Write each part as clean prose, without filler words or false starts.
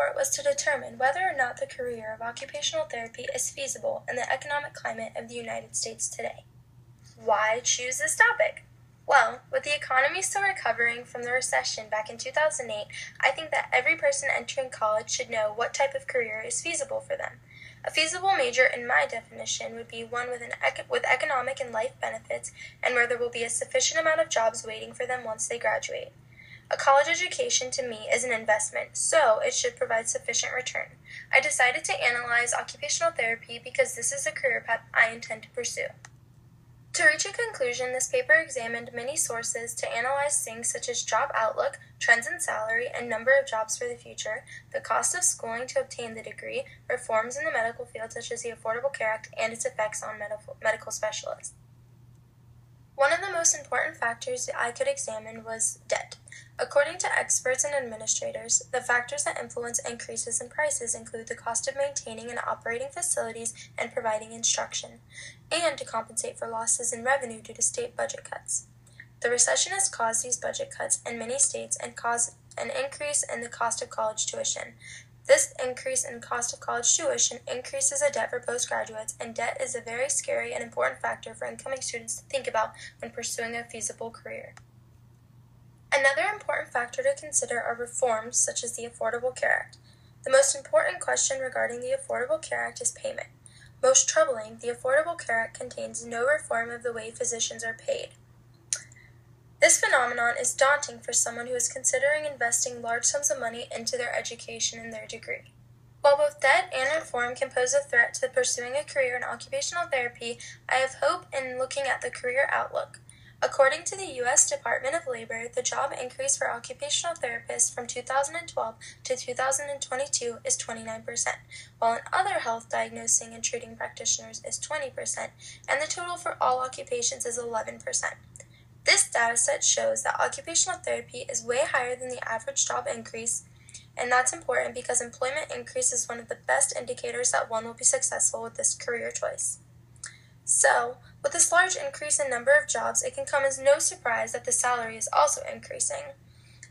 report was to determine whether or not the career of occupational therapy is feasible in the economic climate of the United States today. Why choose this topic? Well, with the economy still recovering from the recession back in 2008, I think that every person entering college should know what type of career is feasible for them. A feasible major, in my definition, would be one with economic and life benefits, and where there will be a sufficient amount of jobs waiting for them once they graduate. A college education, to me, is an investment, so it should provide sufficient return. I decided to analyze occupational therapy because this is a career path I intend to pursue. To reach a conclusion, this paper examined many sources to analyze things such as job outlook, trends in salary and number of jobs for the future, the cost of schooling to obtain the degree, reforms in the medical field such as the Affordable Care Act and its effects on medical specialists. One of the most important factors that I could examine was debt. According to experts and administrators, the factors that influence increases in prices include the cost of maintaining and operating facilities and providing instruction, and to compensate for losses in revenue due to state budget cuts. The recession has caused these budget cuts in many states and caused an increase in the cost of college tuition. This increase in cost of college tuition increases the debt for postgraduates, and debt is a very scary and important factor for incoming students to think about when pursuing a feasible career. Another important factor to consider are reforms such as the Affordable Care Act. The most important question regarding the Affordable Care Act is payment. Most troubling, the Affordable Care Act contains no reform of the way physicians are paid. This phenomenon is daunting for someone who is considering investing large sums of money into their education and their degree. While both debt and reform can pose a threat to pursuing a career in occupational therapy, I have hope in looking at the career outlook. According to the U.S. Department of Labor, the job increase for occupational therapists from 2012 to 2022 is 29%, while in other health diagnosing and treating practitioners is 20%, and the total for all occupations is 11%. This dataset shows that occupational therapy is way higher than the average job increase, and that's important because employment increase is one of the best indicators that one will be successful with this career choice. So, with this large increase in number of jobs, it can come as no surprise that the salary is also increasing.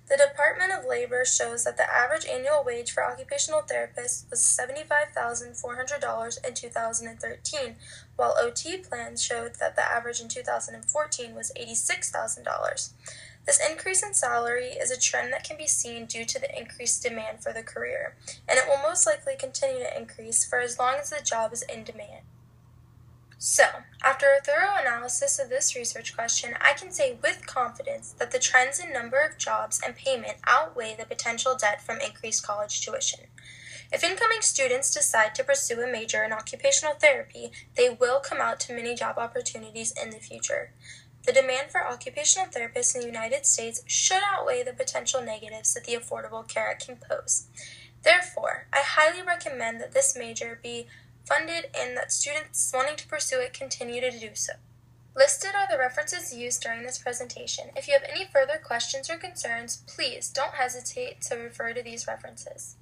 The Department of Labor shows that the average annual wage for occupational therapists was $75,400 in 2013, while OT plans showed that the average in 2014 was $86,000. This increase in salary is a trend that can be seen due to the increased demand for the career, and it will most likely continue to increase for as long as the job is in demand. So, after a thorough analysis of this research question, I can say with confidence that the trends in number of jobs and payment outweigh the potential debt from increased college tuition. If incoming students decide to pursue a major in occupational therapy, they will come out to many job opportunities in the future. The demand for occupational therapists in the United States should outweigh the potential negatives that the Affordable Care Act can pose. Therefore, I highly recommend that this major be funded and that students wanting to pursue it continue to do so. Listed are the references used during this presentation. If you have any further questions or concerns, please don't hesitate to refer to these references.